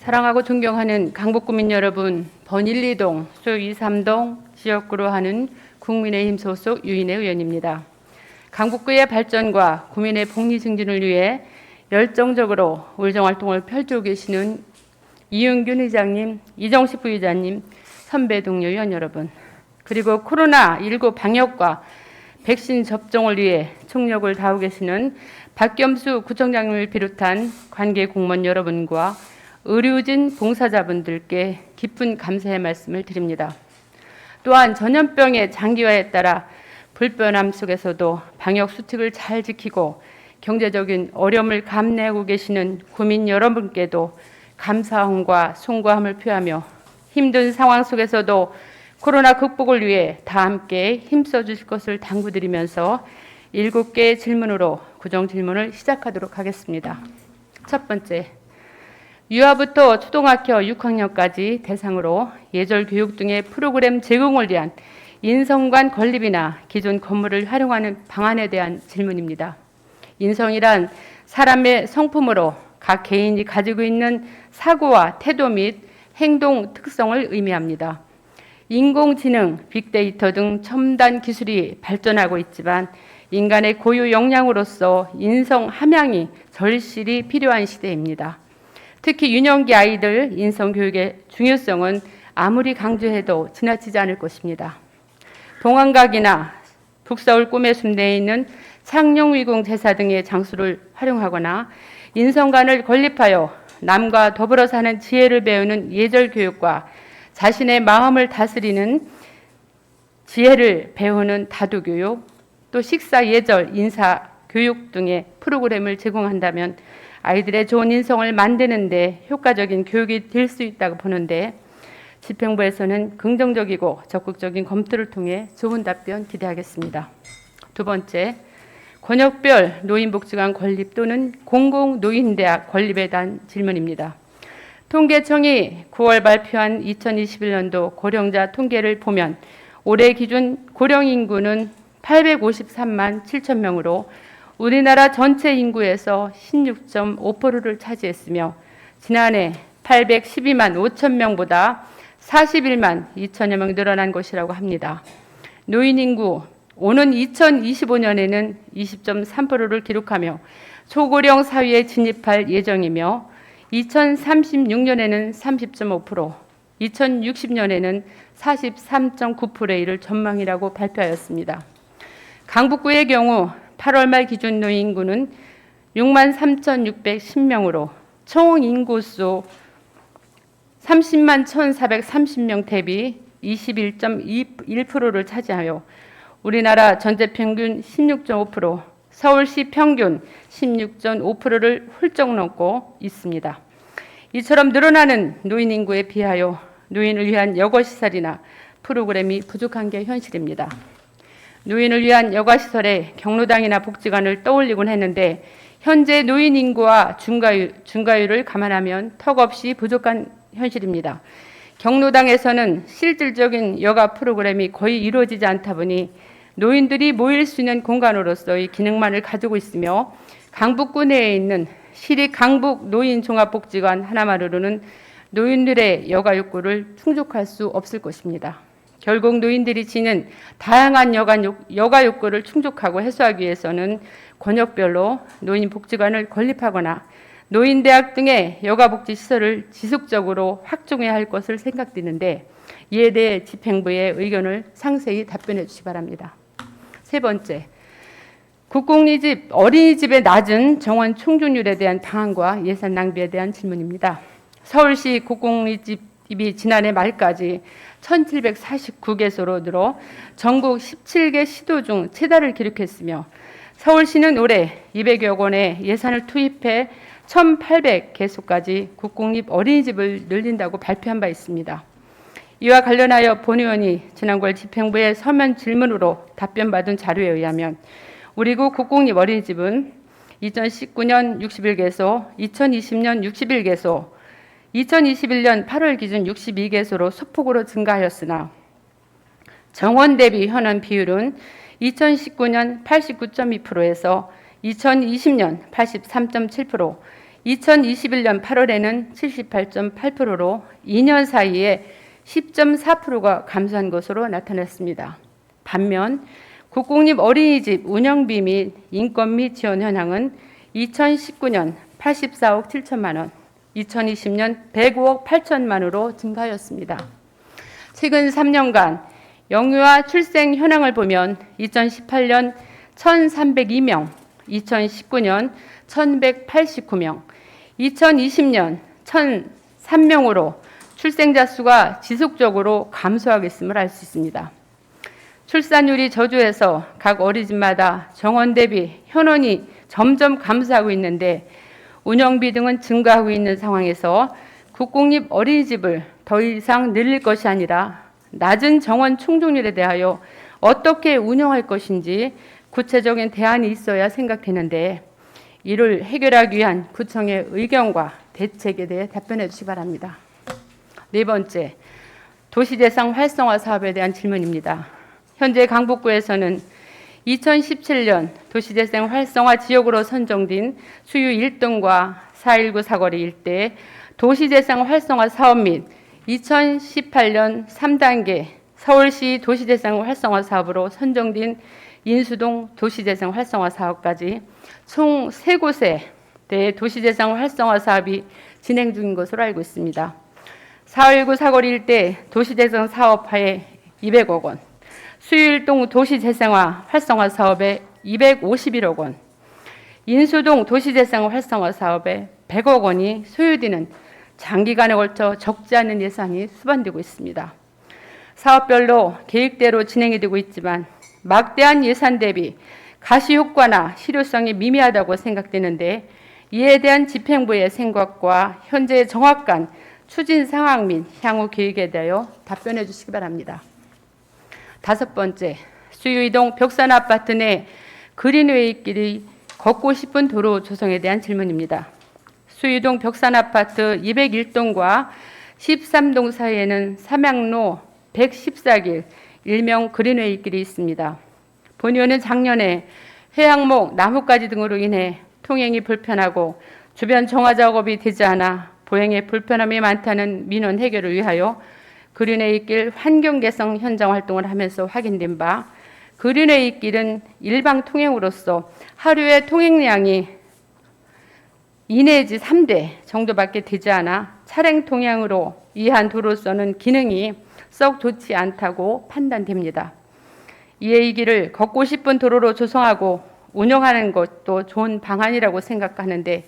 사랑하고 존경하는 강북구민 여러분, 번 1, 2동, 소 2, 3동 지역구로 하는 국민의힘 소속 유인혜 의원입니다. 강북구의 발전과 구민의 복리 증진을 위해 열정적으로 의정활동을 펼치고 계시는 이은균 의장님, 이정식 부의장님, 선배 동료 의원 여러분, 그리고 코로나19 방역과 백신 접종을 위해 총력을 다하고 계시는 박겸수 구청장님을 비롯한 관계 공무원 여러분과 의료진 봉사자분들께 깊은 감사의 말씀을 드립니다. 또한 전염병의 장기화에 따라 불편함 속에서도 방역 수칙을 잘 지키고 경제적인 어려움을 감내하고 계시는 구민 여러분께도 감사함과 송구함을 표하며 힘든 상황 속에서도 코로나 극복을 위해 다 함께 힘써 주실 것을 당부드리면서 7개의 질문으로 구정 질문을 시작하도록 하겠습니다. 첫 번째, 유아부터 초등학교 6학년까지 대상으로 예절 교육 등의 프로그램 제공을 위한 인성관 건립이나 기존 건물을 활용하는 방안에 대한 질문입니다. 인성이란 사람의 성품으로 각 개인이 가지고 있는 사고와 태도 및 행동 특성을 의미합니다. 인공지능, 빅데이터 등 첨단 기술이 발전하고 있지만 인간의 고유 역량으로서 인성 함양이 절실히 필요한 시대입니다. 특히 유년기 아이들 인성교육의 중요성은 아무리 강조해도 지나치지 않을 것입니다. 동안각이나 북서울 꿈의 숲내에 있는 창녕위궁제사 등의 장소를 활용하거나 인성관을 건립하여 남과 더불어 사는 지혜를 배우는 예절교육과 자신의 마음을 다스리는 지혜를 배우는 다도교육, 또 식사 예절, 인사교육 등의 프로그램을 제공한다면 아이들의 좋은 인성을 만드는 데 효과적인 교육이 될 수 있다고 보는데 집행부에서는 긍정적이고 적극적인 검토를 통해 좋은 답변 기대하겠습니다. 두 번째, 권역별 노인복지관 건립 또는 공공노인대학 건립에 대한 질문입니다. 통계청이 9월 발표한 2021년도 고령자 통계를 보면 올해 기준 고령 인구는 853만 7천 명으로 우리나라 전체 인구에서 16.5%를 차지했으며 지난해 812만 5천 명보다 41만 2천여 명 늘어난 것이라고 합니다. 노인 인구 오는 2025년에는 20.3%를 기록하며 초고령 사회에 진입할 예정이며 2036년에는 30.5%, 2060년에는 43.9%에 이를 전망이라고 발표하였습니다. 강북구의 경우 8월 말 기준 노인 인구는 6만 3,610명으로 총 인구수 30만 1,430명 대비 21.1%를 차지하여 우리나라 전체 평균 16.5%, 서울시 평균 16.5%를 훌쩍 넘고 있습니다. 이처럼 늘어나는 노인 인구에 비하여 노인을 위한 여가시설이나 프로그램이 부족한 게 현실입니다. 노인을 위한 여가시설에 경로당이나 복지관을 떠올리곤 했는데 현재 노인 인구와 증가율을 감안하면 턱없이 부족한 현실입니다. 경로당에서는 실질적인 여가 프로그램이 거의 이루어지지 않다 보니 노인들이 모일 수 있는 공간으로서의 기능만을 가지고 있으며 강북구 내에 있는 시립 강북 노인종합복지관 하나만으로는 노인들의 여가 욕구를 충족할 수 없을 것입니다. 결국 노인들이 지닌 다양한 여가 욕구를 충족하고 해소하기 위해서는 권역별로 노인복지관을 건립하거나 노인대학 등의 여가복지시설을 지속적으로 확충해야 할 것을 생각되는데 이에 대해 집행부의 의견을 상세히 답변해 주시기 바랍니다. 세 번째, 국공립집, 어린이집의 낮은 정원 총준율에 대한 방안과 예산 낭비에 대한 질문입니다. 서울시 국공립집이 지난해 말까지 1,749개소로 늘어 전국 17개 시도 중 최다를 기록했으며 서울시는 올해 200여 원의 예산을 투입해 1,800개소까지 국공립 어린이집을 늘린다고 발표한 바 있습니다. 이와 관련하여 본 의원이 지난 9월 집행부의 서면 질문으로 답변받은 자료에 의하면 우리국 국공립 어린이집은 2019년 61개소, 2020년 61개소, 2021년 8월 기준 62개소로 소폭으로 증가하였으나 정원 대비 현황 비율은 2019년 89.2%에서 2020년 83.7%, 2021년 8월에는 78.8%로 2년 사이에 10.4%가 감소한 것으로 나타났습니다. 반면 국공립 어린이집 운영비 및 인건비 지원 현황은 2019년 84억 7천만 원, 2020년 105억 8천만 원으로 증가하였습니다. 최근 3년간 영유아 출생 현황을 보면 2018년 1,302명, 2019년 1,189명, 2020년 1,003명으로 출생자 수가 지속적으로 감소하고 있음을 알 수 있습니다. 출산율이 저조해서 각 어린이집마다 정원 대비 현원이 점점 감소하고 있는데 운영비 등은 증가하고 있는 상황에서 국공립 어린이집을 더 이상 늘릴 것이 아니라 낮은 정원 충족률에 대하여 어떻게 운영할 것인지 구체적인 대안이 있어야 생각되는데 이를 해결하기 위한 구청의 의견과 대책에 대해 답변해 주시기 바랍니다. 네 번째, 도시대상 활성화 사업에 대한 질문입니다. 현재 강북구에서는 2017년 도시대상 활성화 지역으로 선정된 수유 1동과 419 사거리 일대 도시대상 활성화 사업 및 2018년 3단계 서울시 도시대상 활성화 사업으로 선정된 인수동 도시대상 활성화 사업까지 총 3곳에 대해 도시대상 활성화 사업이 진행 중인 것으로 알고 있습니다. 419 사거리 일대 도시대상 사업화에 200억 원, 수유일동 도시재생화 활성화 사업에 251억 원, 인수동 도시재생화 활성화 사업에 100억 원이 소요되는 장기간에 걸쳐 적지 않은 예산이 수반되고 있습니다. 사업별로 계획대로 진행이 되고 있지만 막대한 예산 대비 가시효과나 실효성이 미미하다고 생각되는데 이에 대한 집행부의 생각과 현재의 정확한 추진 상황 및 향후 계획에 대하여 답변해 주시기 바랍니다. 다섯 번째, 수유이동 벽산 아파트 내 그린웨이길이 걷고 싶은 도로 조성에 대한 질문입니다. 수유동 벽산 아파트 201동과 13동 사이에는 삼양로 114길, 일명 그린웨이길이 있습니다. 본 의원은 작년에 회양목, 나무가지 등으로 인해 통행이 불편하고 주변 정화 작업이 되지 않아 보행에 불편함이 많다는 민원 해결을 위하여 그린웨이길 환경 개선 현장 활동을 하면서 확인된 바 그린웨이길은 일방 통행으로서 하루의 통행량이 2 내지 3대 정도밖에 되지 않아 차량 통행으로 이한 도로서는 기능이 썩 좋지 않다고 판단됩니다. 이에 이 길을 걷고 싶은 도로로 조성하고 운영하는 것도 좋은 방안이라고 생각하는데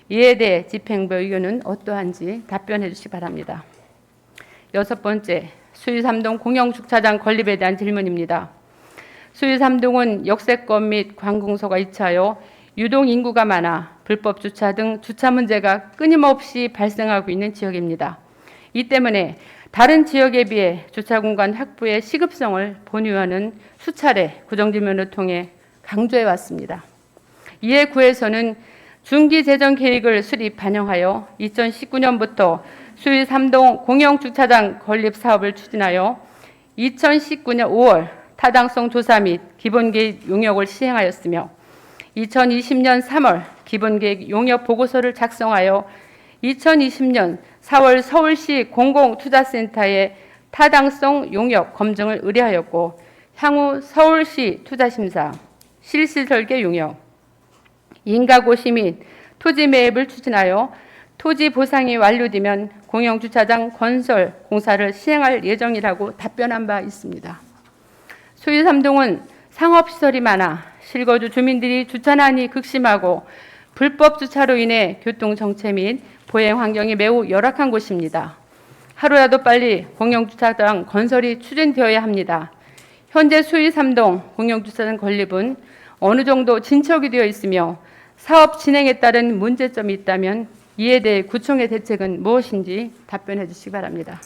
이에 대해 집행부 의견은 어떠한지 답변해 주시기 바랍니다. 여섯 번째, 수유 3동 공영주차장 건립에 대한 질문입니다. 수유 3동은 역세권 및 관공서가 이차하여 유동 인구가 많아 불법 주차 등 주차 문제가 끊임없이 발생하고 있는 지역입니다. 이 때문에 다른 지역에 비해 주차 공간 확보의 시급성을 본 의원은 수차례 구정질문을 통해 강조해 왔습니다. 이에 구에서는 중기 재정 계획을 수립 반영하여 2019년부터 수유 3동 공영주차장 건립 사업을 추진하여 2019년 5월 타당성 조사 및 기본계획 용역을 시행하였으며 2020년 3월 기본계획 용역 보고서를 작성하여 2020년 4월 서울시 공공투자센터에 타당성 용역 검증을 의뢰하였고 향후 서울시 투자심사, 실시 설계 용역, 인가고시 및 토지 매입을 추진하여 토지 보상이 완료되면 공영주차장 건설 공사를 시행할 예정이라고 답변한 바 있습니다. 수유 3동은 상업시설이 많아 실거주 주민들이 주차난이 극심하고 불법 주차로 인해 교통정체 및 보행 환경이 매우 열악한 곳입니다. 하루라도 빨리 공영주차장 건설이 추진되어야 합니다. 현재 수유 3동 공영주차장 건립은 어느 정도 진척이 되어 있으며 사업 진행에 따른 문제점이 있다면 이에 대해 구청의 대책은 무엇인지 답변해 주시기 바랍니다.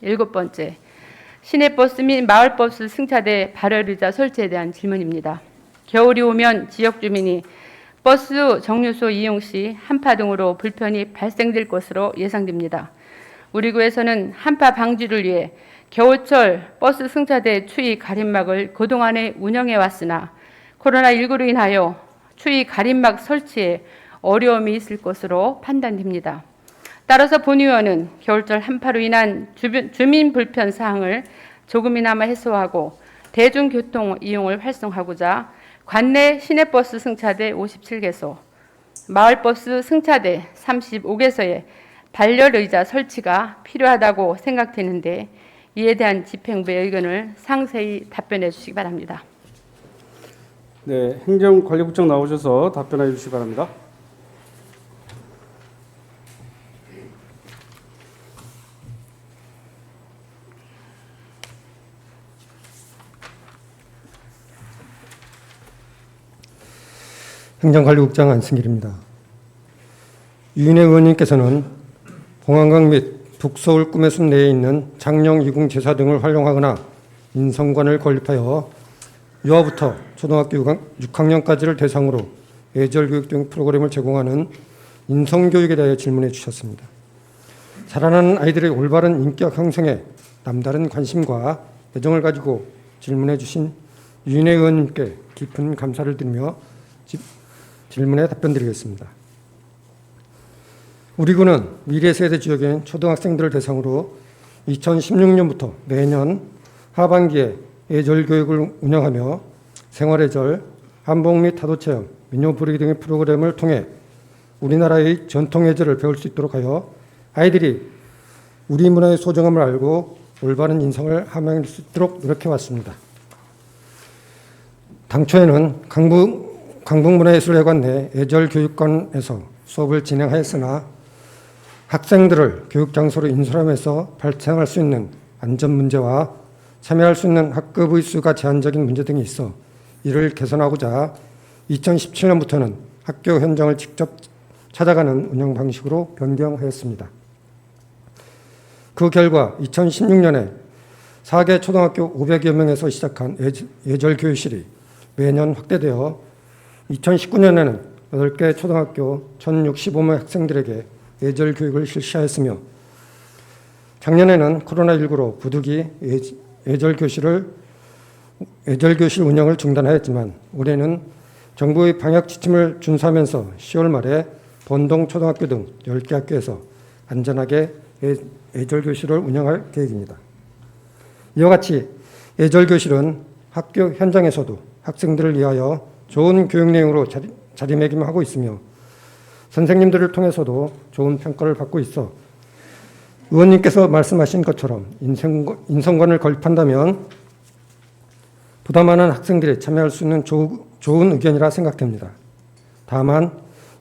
일곱 번째, 시내버스 및 마을버스 승차대 발열의자 설치에 대한 질문입니다. 겨울이 오면 지역 주민이 버스 정류소 이용 시 한파 등으로 불편이 발생될 것으로 예상됩니다. 우리 구에서는 한파 방지를 위해 겨울철 버스 승차대 추위 가림막을 그동안에 운영해 왔으나 코로나19로 인하여 추위 가림막 설치에 어려움이 있을 것으로 판단됩니다. 따라서 본 의원은 겨울철 한파로 인한 주민 불편 사항을 조금이나마 해소하고 대중교통 이용을 활성화하고자 관내 시내버스 승차대 57개소, 마을버스 승차대 35개소에 발열의자 설치가 필요하다고 생각되는데 이에 대한 집행부의 의견을 상세히 답변해 주시기 바랍니다. 네, 행정관리국장 나오셔서 답변해 주시기 바랍니다. 행정관리국장 안승길입니다. 유인혜 의원님께서는 봉안강 및 북서울 꿈의 숲 내에 있는 장령 이궁 제사 등을 활용하거나 인성관을 건립하여 유아부터 초등학교 6학년까지를 대상으로 예절교육 등 프로그램을 제공하는 인성교육에 대해 질문해 주셨습니다. 자라나는 아이들의 올바른 인격 형성에 남다른 관심과 애정을 가지고 질문해 주신 유인혜 의원님께 깊은 감사를 드리며 질문에 답변드리겠습니다. 우리 군은 미래세대 지역인 초등학생들을 대상으로 2016년부터 매년 하반기에 예절교육을 운영하며 생활예절, 한복 및 타도체험, 민요부리기 등의 프로그램을 통해 우리나라의 전통예절을 배울 수 있도록 하여 아이들이 우리 문화의 소중함을 알고 올바른 인성을 함양할 수 있도록 노력해왔습니다. 당초에는 강북문화예술회관 내 예절교육관에서 수업을 진행하였으나 학생들을 교육장소로 인솔하면서 발생할 수 있는 안전 문제와 참여할 수 있는 학급의 수가 제한적인 문제 등이 있어 이를 개선하고자 2017년부터는 학교 현장을 직접 찾아가는 운영 방식으로 변경하였습니다. 그 결과 2016년에 4개 초등학교 500여 명에서 시작한 예절교육실이 매년 확대되어 2019년에는 8개 초등학교 1,065명 학생들에게 예절교육을 실시하였으며 작년에는 코로나19로 부득이 예절교실 운영을 중단하였지만 올해는 정부의 방역 지침을 준수하면서 10월 말에 본동 초등학교 등 10개 학교에서 안전하게 예절교실을 운영할 계획입니다. 이와 같이 예절교실은 학교 현장에서도 학생들을 위하여 좋은 교육 내용으로 자리매김하고 있으며 선생님들을 통해서도 좋은 평가를 받고 있어 의원님께서 말씀하신 것처럼 인성관을 건립한다면 보다 많은 학생들이 참여할 수 있는 좋은 의견이라 생각됩니다. 다만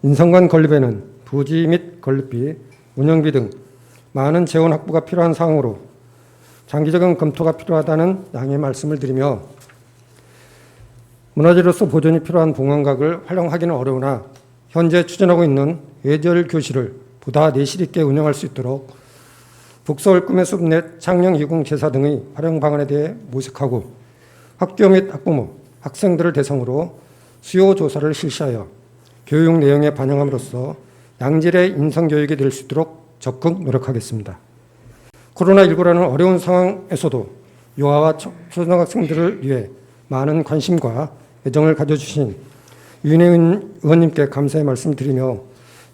인성관 건립에는 부지 및 건립비, 운영비 등 많은 재원 확보가 필요한 사항으로 장기적인 검토가 필요하다는 양해 말씀을 드리며 문화재로서 보존이 필요한 봉안각을 활용하기는 어려우나 현재 추진하고 있는 예절교실을 보다 내실 있게 운영할 수 있도록 북서울 꿈의 숲 내 창녕 이궁 제사 등의 활용 방안에 대해 모색하고 학교 및 학부모, 학생들을 대상으로 수요 조사를 실시하여 교육 내용에 반영함으로써 양질의 인성교육이 될 수 있도록 적극 노력하겠습니다. 코로나19라는 어려운 상황에서도 유아와 초등학생들을 위해 많은 관심과 애정을 가져주신 유인혜 의원님께 감사의 말씀드리며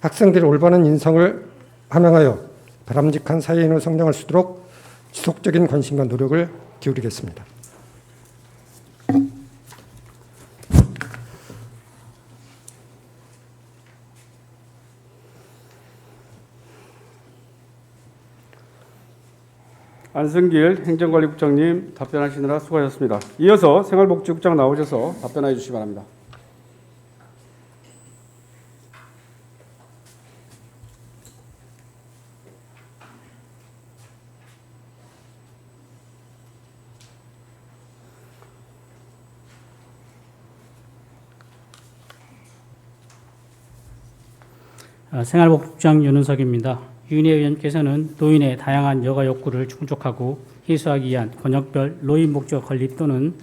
학생들의 올바른 인성을 함양하여 바람직한 사회인으로 성장할 수 있도록 지속적인 관심과 노력을 기울이겠습니다. 안승길 행정관리국장님 답변하시느라 수고하셨습니다. 이어서 생활복지국장 나오셔서 답변해 주시기 바랍니다. 생활복지국장 윤은석입니다. 유인혜 의원께서는 노인의 다양한 여가 욕구를 충족하고 해소하기 위한 권역별 노인 목적 건립 또는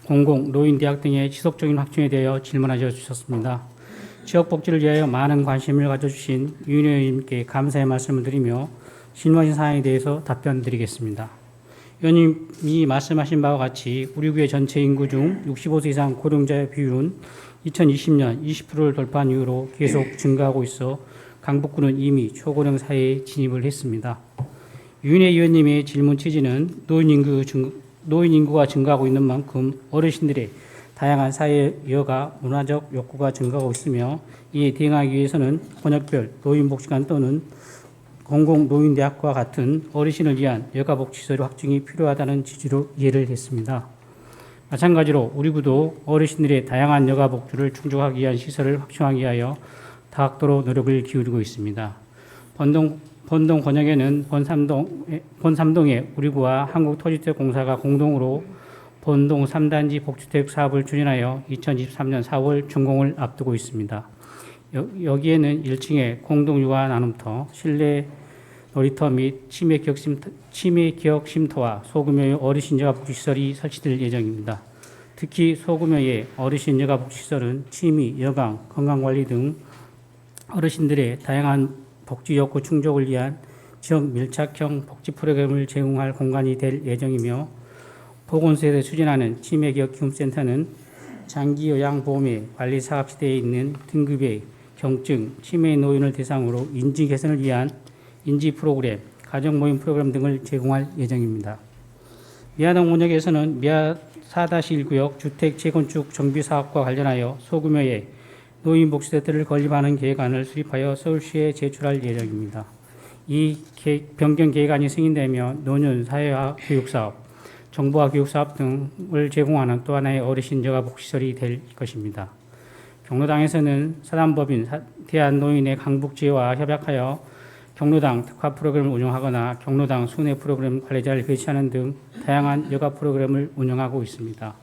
공공 노인대학 등의 지속적인 확충에 대하여 질문하셔 주셨습니다. 지역복지를 위하여 많은 관심을 가져주신 유인혜 의원님께 감사의 말씀을 드리며 질문하신 사항에 대해서 답변드리겠습니다. 의원님이 말씀하신 바와 같이 우리 구의 전체 인구 중 65세 이상 고령자의 비율은 2020년 20%를 돌파한 이후로 계속 증가하고 있어 강북구는 이미 초고령 사회에 진입을 했습니다. 유인혜 의원님의 질문 취지는 노인 인구가 증가하고 있는 만큼 어르신들의 다양한 사회 여가 문화적 욕구가 증가하고 있으며 이에 대응하기 위해서는 권역별 노인복지관 또는 공공노인대학과 같은 어르신을 위한 여가복지시설 확충이 필요하다는 취지로 이해를 했습니다. 마찬가지로 우리 구도 어르신들의 다양한 여가복지를 충족하기 위한 시설을 확충하기 위하여 다각도로 노력을 기울이고 있습니다. 본동 권역에는 본삼동의 우리구와 한국토지주택공사가 공동으로 본동 3단지 복주택 사업을 추진하여 2023년 4월 준공을 앞두고 있습니다. 여기에는 1층에 공동육아 나눔터, 실내 놀이터 및 치매 기억 쉼터와 소규모의 어르신 여가복지시설이 설치될 예정입니다. 특히 소규모의 어르신 여가복지시설은 취미, 여강, 건강관리 등 어르신들의 다양한 복지 욕구 충족을 위한 지역 밀착형 복지 프로그램을 제공할 공간이 될 예정이며 보건소에서 추진하는 치매기억기움센터는 장기요양보험의 관리사각지대에 있는 등급의 경증, 치매 노인을 대상으로 인지 개선을 위한 인지 프로그램, 가정모임 프로그램 등을 제공할 예정입니다. 미아동 원역에서는 미아 4-1구역 주택 재건축 정비 사업과 관련하여 소규모의 노인복지센터를 건립하는 계획안을 수립하여 서울시에 제출할 예정입니다. 이 변경 계획안이 승인되면 노년 사회화 교육사업, 정보화 교육사업 등을 제공하는 또 하나의 어르신 여가복지시설이 될 것입니다. 경로당에서는 사단법인 대한노인의 강북지회와 협약하여 경로당 특화 프로그램을 운영하거나 경로당 순회 프로그램 관리자를 배치하는 등 다양한 여가 프로그램을 운영하고 있습니다.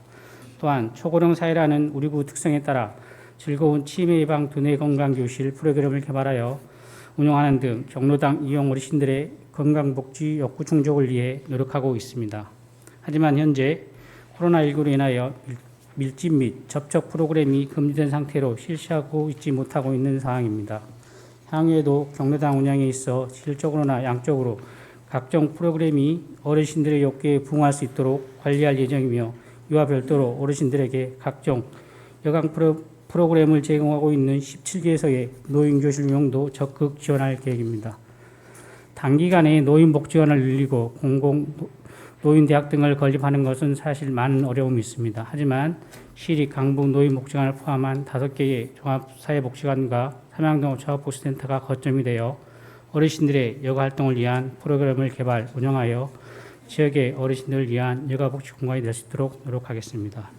또한 초고령 사회라는 우리 구 특성에 따라 즐거운 치매 예방 두뇌 건강 교실 프로그램을 개발하여 운영하는 등 경로당 이용 어르신들의 건강복지 욕구 충족을 위해 노력하고 있습니다. 하지만 현재 코로나19로 인하여 밀집 및 접촉 프로그램이 금지된 상태로 실시하고 있지 못하고 있는 상황입니다. 향후에도 경로당 운영에 있어 질적으로나 양적으로 각종 프로그램이 어르신들의 욕구에 부응할 수 있도록 관리할 예정이며 이와 별도로 어르신들에게 각종 여강 프로그램을 제공하고 있는 17개소의 노인교실 운영도 적극 지원할 계획입니다. 단기간에 노인복지관을 늘리고 노인대학 등을 건립하는 것은 사실 많은 어려움이 있습니다. 하지만 시립 강북 노인복지관을 포함한 5개의 종합사회복지관과 삼양동 종합복지센터가 거점이 되어 어르신들의 여가활동을 위한 프로그램을 개발, 운영하여 지역의 어르신들을 위한 여가복지 공간이 될 수 있도록 노력하겠습니다.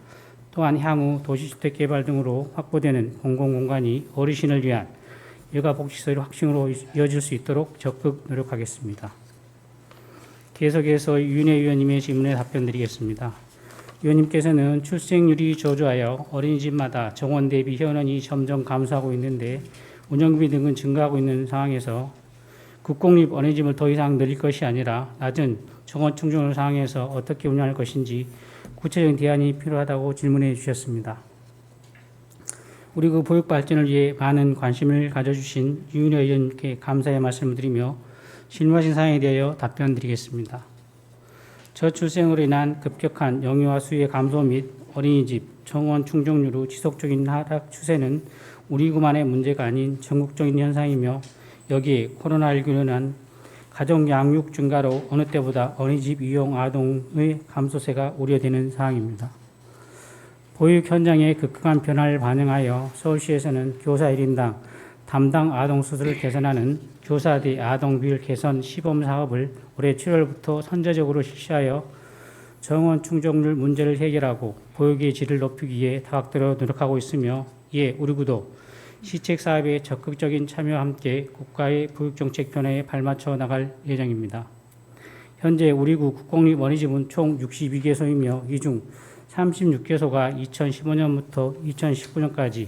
또한 향후 도시주택 개발 등으로 확보되는 공공공간이 어르신을 위한 여가복지시설 확충으로 이어질 수 있도록 적극 노력하겠습니다. 계속해서 유인혜 의원님의 질문에 답변드리겠습니다. 의원님께서는 출생률이 저조하여 어린이집마다 정원 대비 현원이 점점 감소하고 있는데 운영비 등은 증가하고 있는 상황에서 국공립 어린이집을 더 이상 늘릴 것이 아니라 낮은 정원 충족률 상황에서 어떻게 운영할 것인지 구체적인 대안이 필요하다고 질문해 주셨습니다. 우리 그 보육 발전을 위해 많은 관심을 가져주신 유인혜 의원님께 감사의 말씀을 드리며 질문하신 사항에 대하여 답변드리겠습니다. 저출생으로 인한 급격한 영유아 수의 감소 및 어린이집 정원 충족률의 지속적인 하락 추세는 우리 구만의 문제가 아닌 전국적인 현상이며 여기에 코로나19로 인한 가정 양육 증가로 어느 때보다 어린이집 이용 아동의 감소세가 우려되는 사항입니다. 보육 현장의 급격한 변화를 반영하여 서울시에서는 교사 1인당 담당 아동 수술을 개선하는 교사 대 아동 비율 개선 시범 사업을 올해 7월부터 선제적으로 실시하여 정원 충족률 문제를 해결하고 보육의 질을 높이기 위해 다각도로 노력하고 있으며 이에 우리 구도 시책 사업의 적극적인 참여와 함께 국가의 보육정책 변화에 발맞춰 나갈 예정입니다. 현재 우리 구 국공립 어린이집은 총 62개소이며 이 중 36개소가 2015년부터 2019년까지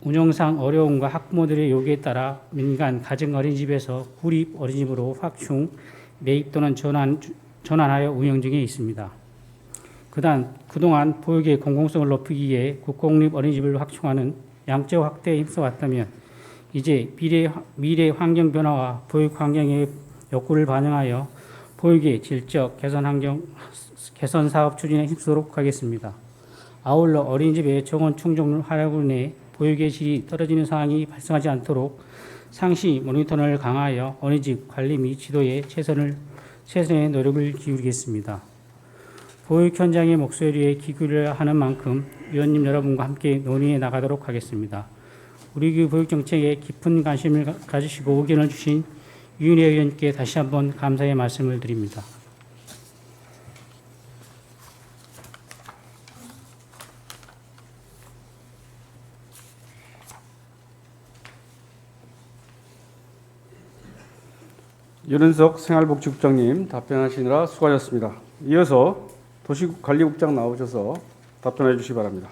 운영상 어려움과 학부모들의 요구에 따라 민간 가정 어린이집에서 구립 어린이집으로 확충, 매입 또는 전환하여 운영 중에 있습니다. 그동안 보육의 공공성을 높이기 위해 국공립 어린이집을 확충하는 양적 확대에 힘써왔다면 이제 미래 환경 변화와 보육 환경의 욕구를 반영하여 보육의 질적 개선 사업 추진에 힘쓰도록 하겠습니다. 아울러 어린이집의 정원 충족률 하락으로 인해 보육의 질이 떨어지는 상황이 발생하지 않도록 상시 모니터링을 강화하여 어린이집 관리 및 지도에 최선의 노력을 기울이겠습니다. 보육 현장의 목소리에 귀 기울여야 하는 만큼 위원님 여러분과 함께 논의해 나가도록 하겠습니다. 우리 교육 보육 정책에 깊은 관심을 가지시고 의견을 주신 유인혜 의원님께 다시 한번 감사의 말씀을 드립니다. 윤은석 생활복지국장님 답변하시느라 수고하셨습니다. 이어서 도시관리국장 나오셔서 답변해 주시기 바랍니다.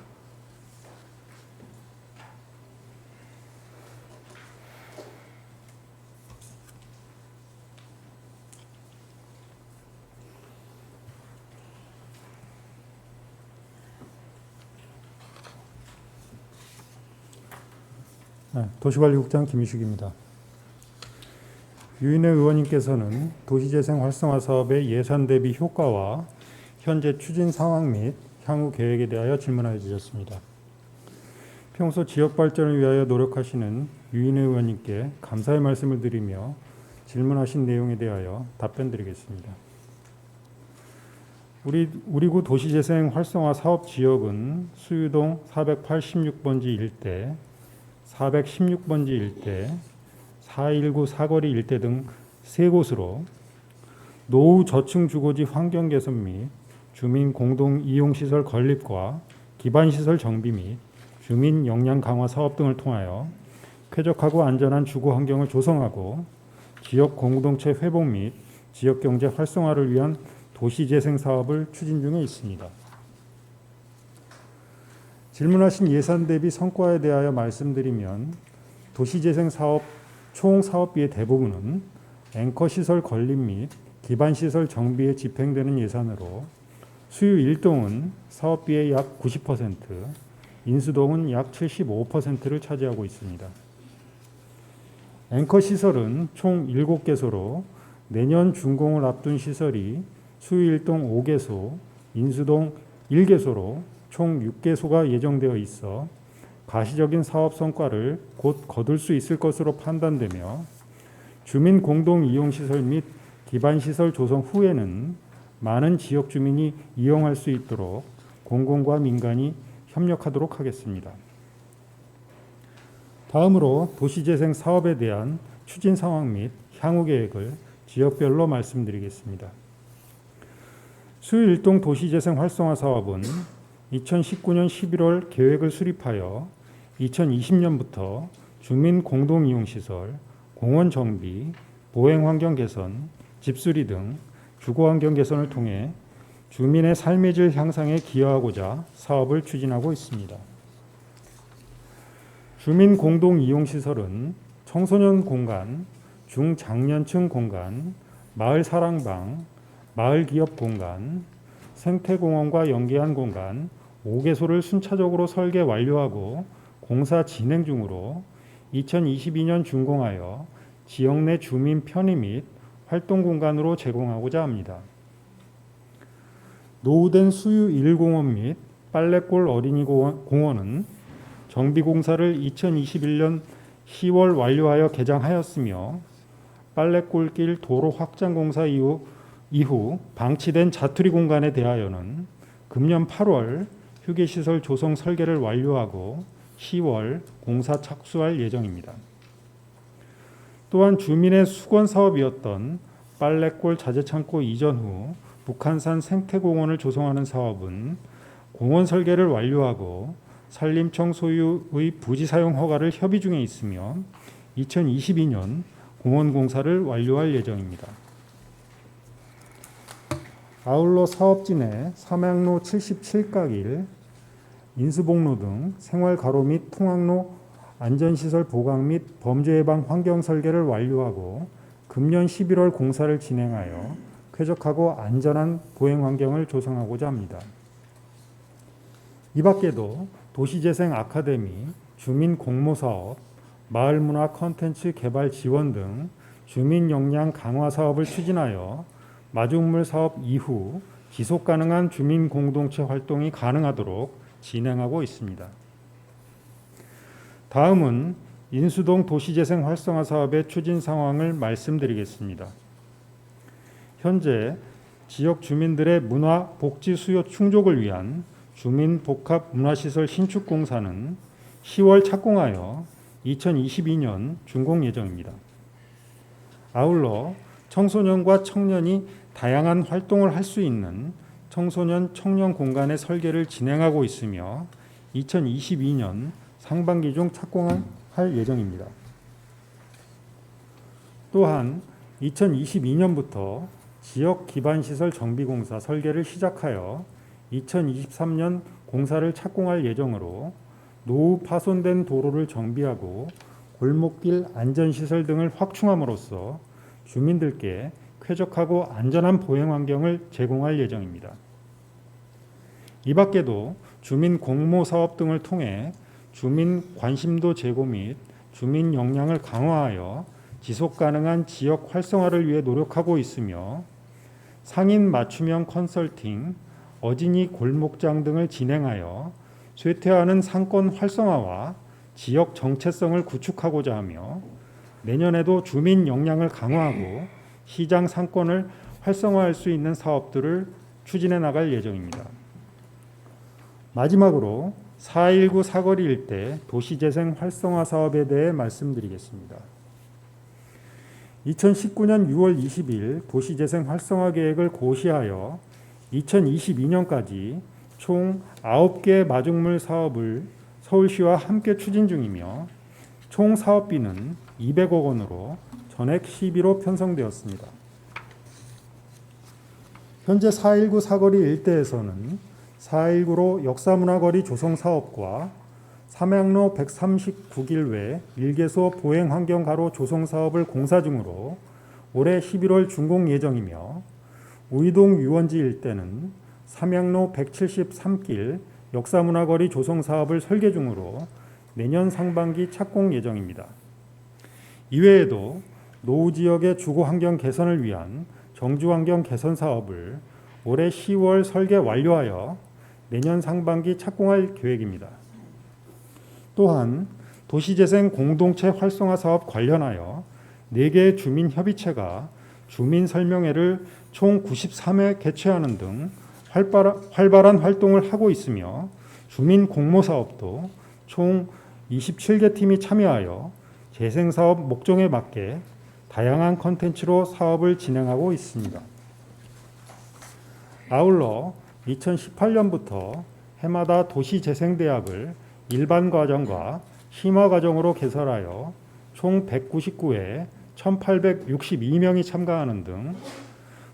네, 도시관리국장 김희식입니다. 유인혜 의원님께서는 도시재생 활성화 사업의 예산 대비 효과와 현재 추진 상황 및 향후 계획에 대하여 질문하여 주셨습니다. 평소 지역 발전을 위하여 노력하시는 유인혜 의원님께 감사의 말씀을 드리며 질문하신 내용에 대하여 답변드리겠습니다. 우리구 도시재생 활성화 사업 지역은 수유동 486번지 일대, 416번지 일대, 419 사거리 일대 등 3곳으로 노후 저층 주거지 환경 개선 및 주민 공동 이용 시설 건립과 기반 시설 정비 및 주민 역량 강화 사업 등을 통하여 쾌적하고 안전한 주거 환경을 조성하고 지역 공동체 회복 및 지역 경제 활성화를 위한 도시 재생 사업을 추진 중에 있습니다. 질문하신 예산 대비 성과에 대하여 말씀드리면 도시 재생 사업 총 사업비의 대부분은 앵커 시설 건립 및 기반 시설 정비에 집행되는 예산으로 수유 1동은 사업비의 약 90%, 인수동은 약 75%를 차지하고 있습니다. 앵커 시설은 총 7개소로 내년 준공을 앞둔 시설이 수유 1동 5개소, 인수동 1개소로 총 6개소가 예정되어 있어 가시적인 사업 성과를 곧 거둘 수 있을 것으로 판단되며 주민 공동 이용 시설 및 기반 시설 조성 후에는 많은 지역 주민이 이용할 수 있도록 공공과 민간이 협력하도록 하겠습니다. 다음으로 도시재생 사업에 대한 추진 상황 및 향후 계획을 지역별로 말씀드리겠습니다. 수유 1동 도시재생 활성화 사업은 2019년 11월 계획을 수립하여 2020년부터 주민 공동이용시설, 공원 정비, 보행환경 개선, 집수리 등 주거환경 개선을 통해 주민의 삶의 질 향상에 기여하고자 사업을 추진하고 있습니다. 주민 공동이용시설은 청소년 공간, 중장년층 공간, 마을 사랑방, 마을 기업 공간, 생태공원과 연계한 공간 5개소를 순차적으로 설계 완료하고 공사 진행 중으로 2022년 준공하여 지역 내 주민 편의 및 활동 공간으로 제공하고자 합니다. 노후된 수유 1공원 및 빨래골 어린이공원은 정비공사를 2021년 10월 완료하여 개장하였으며 빨래골길 도로 확장 공사 이후 방치된 자투리 공간에 대하여는 금년 8월 휴게시설 조성 설계를 완료하고 10월 공사 착수할 예정입니다. 또한 주민의 수건 사업이었던 빨래골 자재창고 이전 후 북한산 생태공원을 조성하는 사업은 공원 설계를 완료하고 산림청 소유의 부지 사용 허가를 협의 중에 있으며 2022년 공원 공사를 완료할 예정입니다. 아울러 사업지 내 삼양로 77각 1, 인수복로 등 생활가로 및 통학로 안전시설 보강 및 범죄 예방 환경 설계를 완료하고 금년 11월 공사를 진행하여 쾌적하고 안전한 보행 환경을 조성하고자 합니다. 이 밖에도 도시재생 아카데미, 주민 공모사업, 마을문화 콘텐츠 개발 지원 등 주민 역량 강화 사업을 추진하여 마중물 사업 이후 지속가능한 주민 공동체 활동이 가능하도록 진행하고 있습니다. 다음은 인수동 도시재생 활성화 사업의 추진 상황을 말씀드리겠습니다. 현재 지역 주민들의 문화 복지 수요 충족을 위한 주민 복합 문화시설 신축 공사는 10월 착공하여 2022년 준공 예정입니다. 아울러 청소년과 청년이 다양한 활동을 할 수 있는 청소년 청년 공간의 설계를 진행하고 있으며 2022년 상반기 중 착공할 예정입니다. 또한 2022년부터 지역 기반시설 정비공사 설계를 시작하여 2023년 공사를 착공할 예정으로 노후 파손된 도로를 정비하고 골목길 안전시설 등을 확충함으로써 주민들께 쾌적하고 안전한 보행 환경을 제공할 예정입니다. 이 밖에도 주민 공모 사업 등을 통해 주민 관심도 제고 및 주민 역량을 강화하여 지속 가능한 지역 활성화를 위해 노력하고 있으며 상인 맞춤형 컨설팅, 어진이 골목장 등을 진행하여 쇠퇴하는 상권 활성화와 지역 정체성을 구축하고자 하며 내년에도 주민 역량을 강화하고 시장 상권을 활성화할 수 있는 사업들을 추진해 나갈 예정입니다. 마지막으로 4.19 사거리 일대 도시재생 활성화 사업에 대해 말씀드리겠습니다. 2019년 6월 20일 도시재생 활성화 계획을 고시하여 2022년까지 총 9개 마중물 사업을 서울시와 함께 추진 중이며 총 사업비는 200억 원으로 전액 시비로 편성되었습니다. 현재 4.19 사거리 일대에서는 4.19로 역사문화거리 조성 사업과 삼양로 139길 외 일개소 보행환경가로 조성 사업을 공사 중으로 올해 11월 준공 예정이며 우이동 유원지 일대는 삼양로 173길 역사문화거리 조성 사업을 설계 중으로 내년 상반기 착공 예정입니다. 이외에도 노후 지역의 주거 환경 개선을 위한 정주 환경 개선 사업을 올해 10월 설계 완료하여 내년 상반기 착공할 계획입니다. 또한 도시재생 공동체 활성화 사업 관련하여 4개의 주민협의체가 주민설명회를 총 93회 개최하는 등 활발한 활동을 하고 있으며 주민 공모 사업도 총 27개 팀이 참여하여 재생사업 목적에 맞게 다양한 컨텐츠로 사업을 진행하고 있습니다. 아울러 2018년부터 해마다 도시재생대학을 일반과정과 심화과정으로 개설하여 총 199회 1,862명이 참가하는 등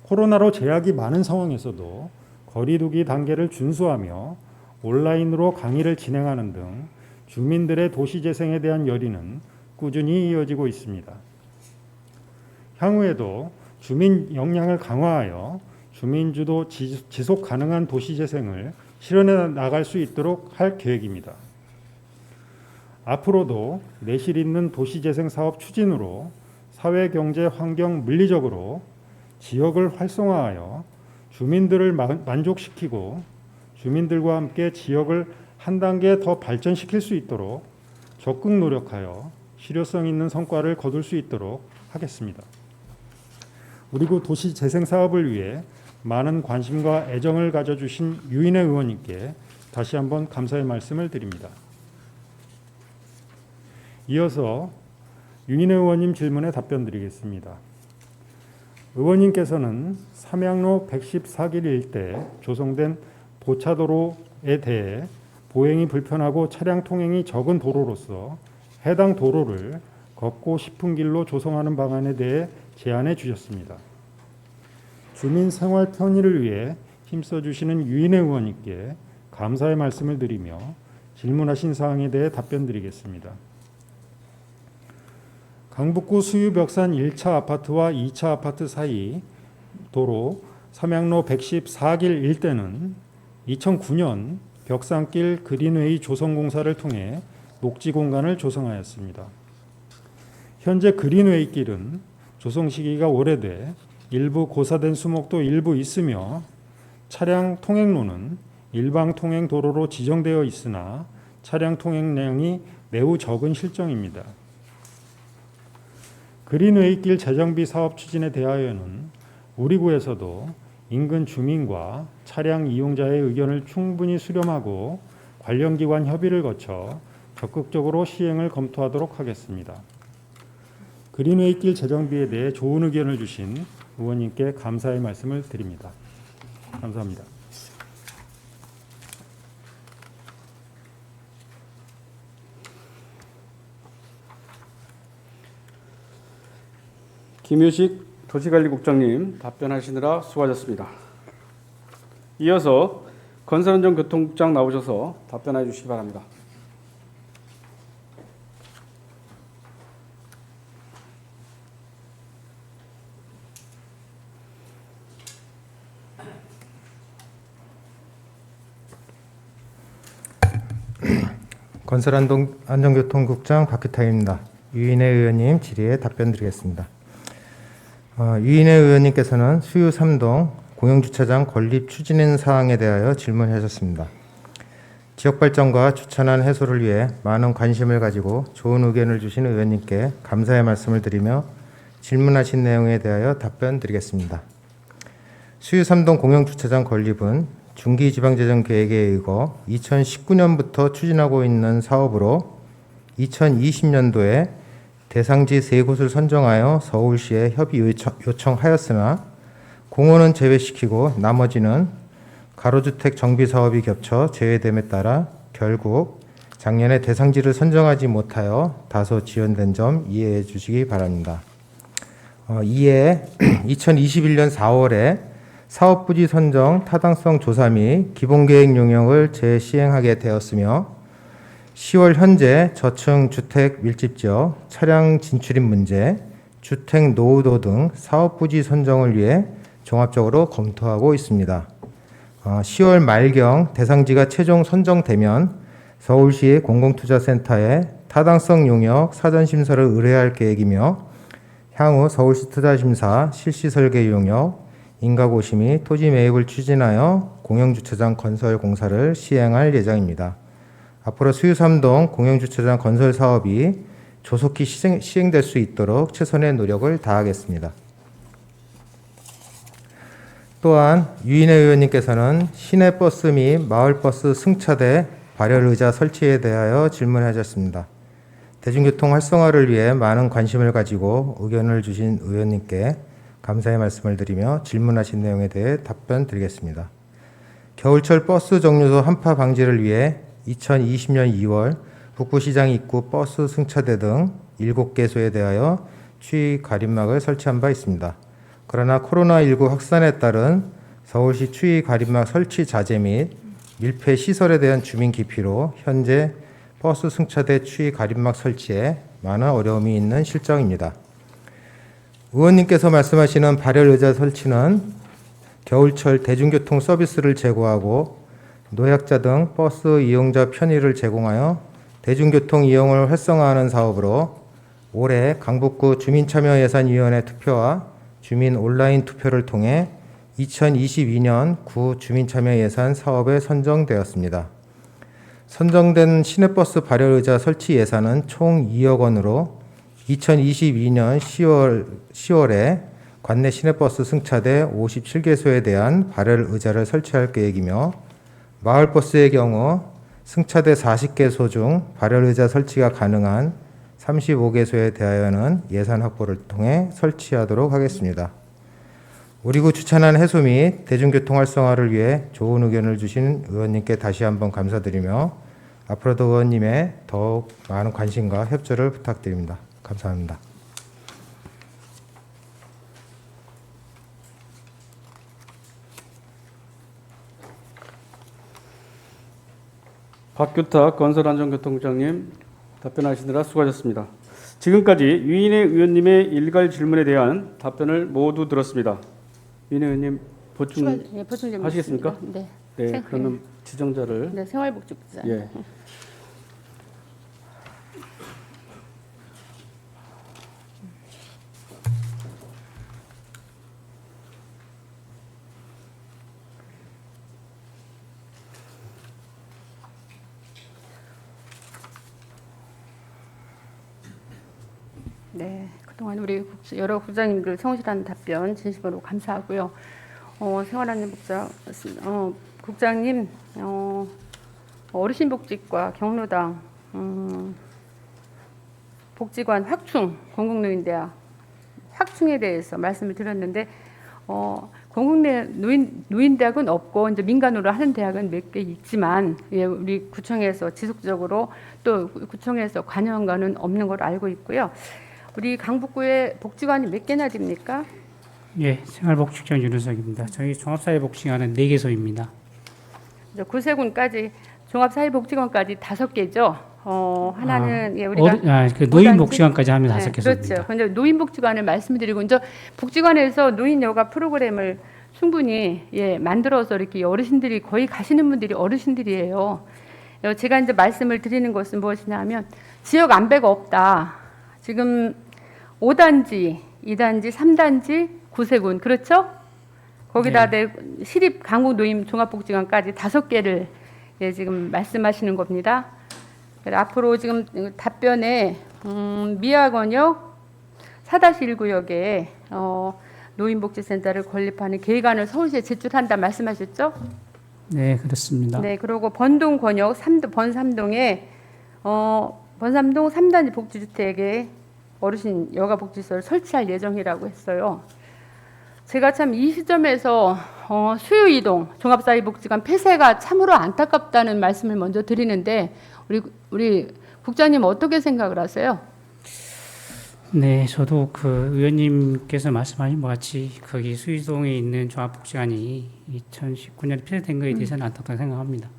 코로나로 제약이 많은 상황에서도 거리두기 단계를 준수하며 온라인으로 강의를 진행하는 등 주민들의 도시재생에 대한 열의는 꾸준히 이어지고 있습니다. 향후에도 주민 역량을 강화하여 주민주도 지속 가능한 도시재생을 실현해 나갈 수 있도록 할 계획입니다. 앞으로도 내실 있는 도시재생 사업 추진으로 사회, 경제, 환경, 물리적으로 지역을 활성화하여 주민들을 만족시키고 주민들과 함께 지역을 한 단계 더 발전시킬 수 있도록 적극 노력하여 실효성 있는 성과를 거둘 수 있도록 하겠습니다. 그리고 도시재생 사업을 위해 많은 관심과 애정을 가져주신 유인혜 의원님께 다시 한번 감사의 말씀을 드립니다. 이어서 유인혜 의원님 질문에 답변 드리겠습니다. 의원님께서는 삼양로 114길 일대 조성된 보차도로에 대해 보행이 불편하고 차량 통행이 적은 도로로서 해당 도로를 걷고 싶은 길로 조성하는 방안에 대해 제안해 주셨습니다. 주민 생활 편의를 위해 힘써 주시는 유인혜 의원님께 감사의 말씀을 드리며 질문하신 사항에 대해 답변 드리겠습니다. 강북구 수유벽산 1차 아파트와 2차 아파트 사이 도로 삼양로 114길 일대는 2009년 벽산길 그린웨이 조성공사를 통해 녹지 공간을 조성하였습니다. 현재 그린웨이 길은 조성 시기가 오래돼 일부 고사된 수목도 일부 있으며 차량 통행로는 일방 통행 도로로 지정되어 있으나 차량 통행량이 매우 적은 실정입니다. 그린웨이길 재정비 사업 추진에 대하여는 우리 구에서도 인근 주민과 차량 이용자의 의견을 충분히 수렴하고 관련 기관 협의를 거쳐 적극적으로 시행을 검토하도록 하겠습니다. 그린웨이길 재정비에 대해 좋은 의견을 주신 의원님께 감사의 말씀을 드립니다. 감사합니다. 김유식 도시관리국장님 답변하시느라 수고하셨습니다. 이어서 건설안전교통국장 나오셔서 답변해 주시기 바랍니다. 건설안전교통국장 박규탁입니다. 유인혜 의원님 질의에 답변드리겠습니다. 유인혜 의원님께서는 수유 3동 공영주차장 건립 추진 사항에 대하여 질문하셨습니다. 지역발전과 주차난 해소를 위해 많은 관심을 가지고 좋은 의견을 주신 의원님께 감사의 말씀을 드리며 질문하신 내용에 대하여 답변드리겠습니다. 수유 3동 공영주차장 건립은 중기지방재정계획에 의거 2019년부터 추진하고 있는 사업으로 2020년도에 대상지 3곳을 선정하여 서울시에 협의 요청하였으나 공원은 제외시키고 나머지는 가로주택 정비 사업이 겹쳐 제외됨에 따라 결국 작년에 대상지를 선정하지 못하여 다소 지연된 점 이해해 주시기 바랍니다. 이에 2021년 4월에 사업부지 선정 타당성 조사 및 기본계획 용역을 재시행하게 되었으며 10월 현재 저층 주택 밀집지역 차량 진출입 문제, 주택 노후도 등 사업부지 선정을 위해 종합적으로 검토하고 있습니다. 10월 말경 대상지가 최종 선정되면 서울시 공공투자센터에 타당성 용역 사전심사를 의뢰할 계획이며 향후 서울시 투자심사 실시설계 용역, 인가고시 및 토지 매입을 추진하여 공영주차장 건설 공사를 시행할 예정입니다. 앞으로 수유 3동 공영주차장 건설 사업이 조속히 시행될 수 있도록 최선의 노력을 다하겠습니다. 또한 유인혜 의원님께서는 시내버스 및 마을버스 승차대 발열의자 설치에 대하여 질문하셨습니다. 대중교통 활성화를 위해 많은 관심을 가지고 의견을 주신 의원님께 감사의 말씀을 드리며 질문하신 내용에 대해 답변 드리겠습니다. 겨울철 버스 정류소 한파 방지를 위해 2020년 2월 북부시장 입구 버스 승차대 등 7개소에 대하여 추위 가림막을 설치한 바 있습니다. 그러나 코로나19 확산에 따른 서울시 추위 가림막 설치 자재 및 밀폐 시설에 대한 주민 기피로 현재 버스 승차대 추위 가림막 설치에 많은 어려움이 있는 실정입니다. 의원님께서 말씀하시는 발열의자 설치는 겨울철 대중교통 서비스를 제고하고 노약자 등 버스 이용자 편의를 제공하여 대중교통 이용을 활성화하는 사업으로 올해 강북구 주민참여예산위원회 투표와 주민 온라인 투표를 통해 2022년 구 주민참여예산 사업에 선정되었습니다. 선정된 시내버스 발열의자 설치 예산은 총 2억 원으로 2022년 10월에 관내 시내버스 승차대 57개소에 대한 발열의자를 설치할 계획이며 마을버스의 경우 승차대 40개소 중 발열의자 설치가 가능한 35개소에 대하여는 예산 확보를 통해 설치하도록 하겠습니다. 우리 구 주차난 해소 및 대중교통 활성화를 위해 좋은 의견을 주신 의원님께 다시 한번 감사드리며 앞으로도 의원님의 더욱 많은 관심과 협조를 부탁드립니다. 감사합니다. 박규탁 건설안전교통국장님 답변하시느라 수고하셨습니다. 지금까지 유인혜 의원님의 일괄 질문에 대한 답변을 모두 들었습니다. 유인혜 의원님 보충 보충 하시겠습니까? 네. 네, 그러면 지정자를 네, 생활복지부자. 예. 네, 그동안 우리 여러 국장님들 성실한 답변 진심으로 감사하고요. 생활안전 국장님, 어르신복지과 경로당 복지관 확충, 공공노인대학 확충에 대해서 말씀을 드렸는데 노인대학은 없고 이제 민간으로 하는 대학은 몇 개 있지만 예, 우리 구청에서 지속적으로 또 구청에서 관여한가는 없는 걸로 알고 있고요. 우리 강북구에 복지관이 몇 개나 됩니까? 예, 생활복지국장 윤은석입니다. 저희 종합사회복지관은 4개소입니다. 이제 구세군까지 종합사회복지관까지 5개죠. 하나는 예, 우리가 그 노인복지관까지 하면 5개소입니다. 그렇죠. 근데 노인복지관을 말씀드리고 이제 복지관에서 노인 여가 프로그램을 충분히 예, 만들어서 이렇게 어르신들이 거의 가시는 분들이 어르신들이에요. 제가 이제 말씀을 드리는 것은 무엇이냐면 지역 안배가 없다. 지금 5단지, 2단지, 3단지, 구세군 그렇죠? 거기다 네. 시립 강북 노인 종합복지관까지 5개를 예, 지금 말씀하시는 겁니다. 앞으로 지금 답변에 미화권역 4-1구역에 노인복지센터를 건립하는 계획안을 서울시에 제출한다 말씀하셨죠? 네, 그렇습니다. 네, 그리고 번동권역 번삼동에 번삼동 3단지 복지주택에 어르신 여가복지소를 설치할 예정이라고 했어요. 제가 참 이 시점에서 수요이동 종합사회복지관 폐쇄가 참으로 안타깝다는 말씀을 먼저 드리는데 우리 국장님 어떻게 생각을 하세요? 네, 저도 그 의원님께서 말씀하신 것 같이 거기 수의동에 있는 종합복지관이 2019년에 폐쇄된 것에 대해서는 안타깝다고 생각합니다.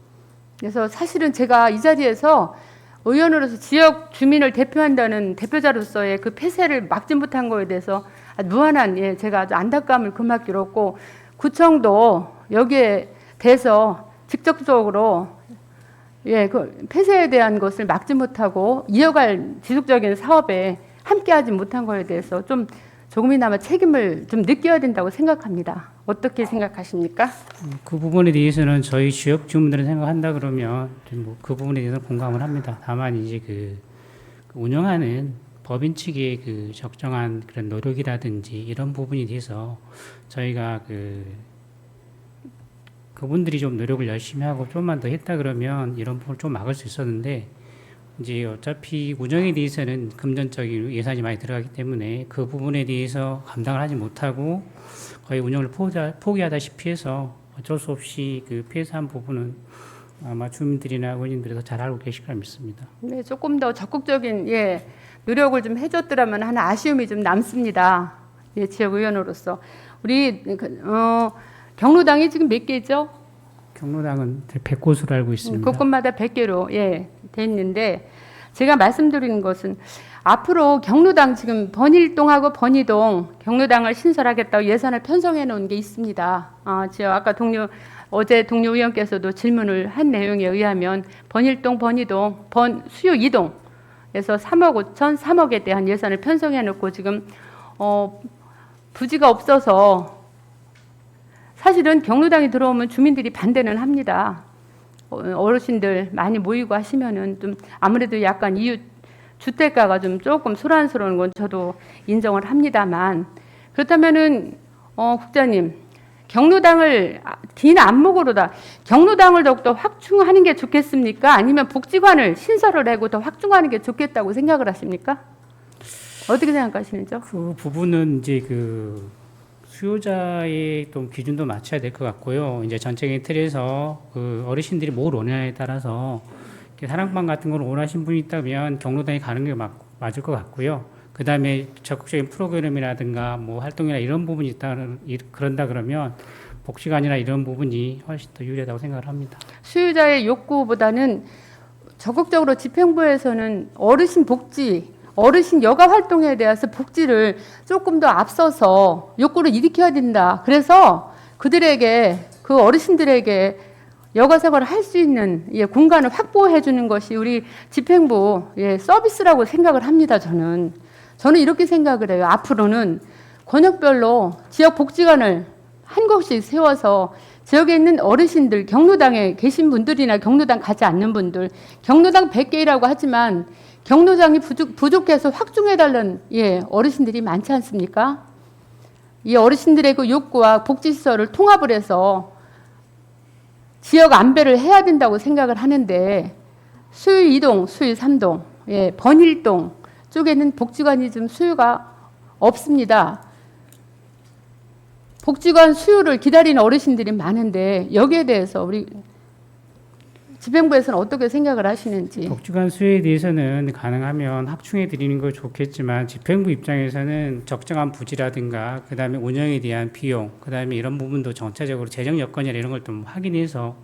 그래서 사실은 제가 이 자리에서 의원으로서 지역 주민을 대표한다는 대표자로서의 그 폐쇄를 막지 못한 거에 대해서 무한한 예, 제가 아주 안타까움을 금하기로했고 구청도 여기에 대해서 직접적으로 예, 그 폐쇄에 대한 것을 막지 못하고 이어갈 지속적인 사업에 함께하지 못한 거에 대해서 좀 조금이나마 책임을 좀 느껴야 된다고 생각합니다. 어떻게 생각하십니까? 그 부분에 대해서는 저희 지역 주민들은 생각한다 그러면 그 부분에 대해서 공감을 합니다. 다만 이제 그 운영하는 법인 측의 그 적정한 그런 노력이라든지 이런 부분에 대해서 저희가 그분들이 좀 노력을 열심히 하고 좀만 더 했다 그러면 이런 부분을 좀 막을 수 있었는데 이제 어차피 운영에 대해서는 금전적인 예산이 많이 들어가기 때문에 그 부분에 대해서 감당을 하지 못하고 거의 운영을 포기하다시피 해서 어쩔 수 없이 그 폐쇄한 부분은 아마 주민들이나 의원님들이 더 잘 알고 계실 거라 믿습니다. 네, 조금 더 적극적인 예, 노력을 좀 해줬더라면 하는 아쉬움이 좀 남습니다. 예, 지역 의원으로서 우리 경로당이 지금 몇 개죠? 경로당은 100곳으로 알고 있습니다. 곳곳마다 100개로 예, 돼 있는데 제가 말씀드리는 것은 앞으로 경로당 지금 번일동하고 번이동 경로당을 신설하겠다고 예산을 편성해 놓은 게 있습니다. 아까 어제 동료 의원께서도 질문을 한 내용에 의하면 번일동, 번이동, 수요 2동에서 3억 5천, 3억에 대한 예산을 편성해 놓고 지금 부지가 없어서 사실은 경로당이 들어오면 주민들이 반대는 합니다. 어르신들 많이 모이고 하시면은 좀 아무래도 약간 이웃 주택가가 좀 조금 소란스러운 건 저도 인정을 합니다만 그렇다면은 국장님 경로당을 긴 안목으로다 경로당을 더욱더 확충하는 게 좋겠습니까? 아니면 복지관을 신설을 하고 더 확충하는 게 좋겠다고 생각을 하십니까? 어떻게 생각하시는지요? 그 부분은 이제 수요자의 또 기준도 맞춰야 될 것 같고요. 이제 전체적인 틀에서 그 어르신들이 뭘 원하냐에 따라서 사랑방 같은 걸 원하신 분이 있다면 경로당에 가는 게 맞을 것 같고요. 그 다음에 적극적인 프로그램이라든가 뭐 활동이나 이런 부분이 그런다 그러면 복지관이나 이런 부분이 훨씬 더 유리하다고 생각을 합니다. 수요자의 욕구보다는 적극적으로 집행부에서는 어르신 복지, 어르신 여가 활동에 대해서 복지를 조금 더 앞서서 욕구를 일으켜야 된다. 그래서 그들에게 그 어르신들에게 여가 생활을 할 수 있는 공간을 확보해 주는 것이 우리 집행부 서비스라고 생각을 합니다. 저는 이렇게 생각을 해요. 앞으로는 권역별로 지역 복지관을 한 곳씩 세워서 지역에 있는 어르신들, 경로당에 계신 분들이나 경로당 가지 않는 분들, 경로당 100개라고 하지만 경로당이 부족해서 확충해달라는 어르신들이 많지 않습니까? 이 어르신들의 그 욕구와 복지시설을 통합을 해서 지역 안배를 해야 된다고 생각을 하는데 수유 2동, 수유 3동, 번일동 쪽에는 복지관이 좀 수요가 없습니다. 복지관 수요를 기다리는 어르신들이 많은데 여기에 대해서 우리 집행부에서는 어떻게 생각을 하시는지. 복지관 수요에 대해서는 가능하면 확충해 드리는 거 좋겠지만 집행부 입장에서는 적정한 부지라든가 그다음에 운영에 대한 비용, 그다음에 이런 부분도 전체적으로 재정 여건이나 이런 걸 좀 확인해서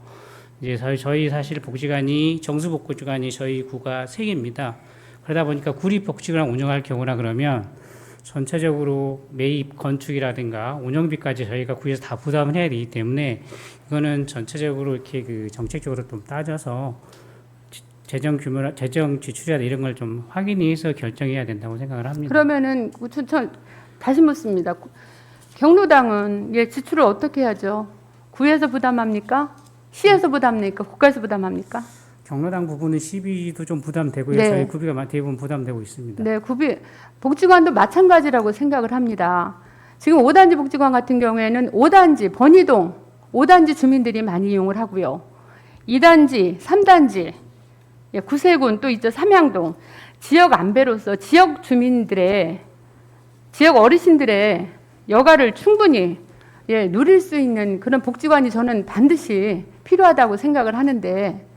이제 저희 사실 복지관이 정수복지관이 저희 구가 3개입니다. 그러다 보니까 구립복지관 운영할 경우나 그러면 전체적으로 매입 건축이라든가 운영비까지 저희가 구에서 다 부담을 해야 되기 때문에 이거는 전체적으로 이렇게 그 정책적으로 좀 따져서 재정 규모나 재정 지출이나 이런 걸 좀 확인해서 결정해야 된다고 생각을 합니다. 그러면은 전 다시 묻습니다. 경로당은 지출을 어떻게 하죠? 구에서 부담합니까? 시에서 부담합니까? 국가에서 부담합니까? 경로당 부분은 시비도 좀 부담되고요. 네. 저희 구비가 대부분 부담되고 있습니다. 네, 복지관도 마찬가지라고 생각을 합니다. 지금 5단지 복지관 같은 경우에는 5단지, 번이동, 5단지 주민들이 많이 이용을 하고요. 2단지, 3단지, 구세군 또 있죠, 삼양동. 지역 안배로서 지역 주민들의, 지역 어르신들의 여가를 충분히 누릴 수 있는 그런 복지관이 저는 반드시 필요하다고 생각을 하는데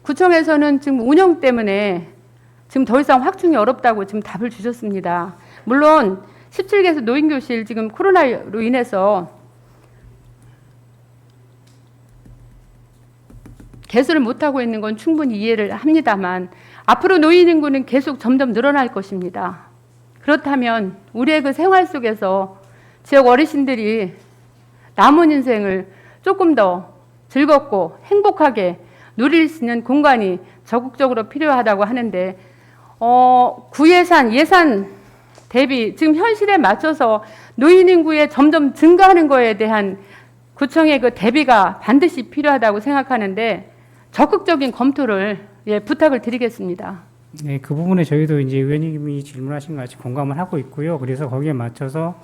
구청에서는 지금 운영 때문에 지금 더 이상 확충이 어렵다고 지금 답을 주셨습니다. 물론 17개소 노인교실 지금 코로나로 인해서 개설을 못하고 있는 건 충분히 이해를 합니다만 앞으로 노인 인구는 계속 점점 늘어날 것입니다. 그렇다면 우리의 그 생활 속에서 지역 어르신들이 남은 인생을 조금 더 즐겁고 행복하게 누릴 수 있는 공간이 적극적으로 필요하다고 하는데 예산 대비 지금 현실에 맞춰서 노인 인구에 점점 증가하는 거에 대한 구청의 그 대비가 반드시 필요하다고 생각하는데 적극적인 검토를 부탁을 드리겠습니다. 네, 그 부분에 저희도 이제 의원님이 질문하신 것 같이 공감을 하고 있고요. 그래서 거기에 맞춰서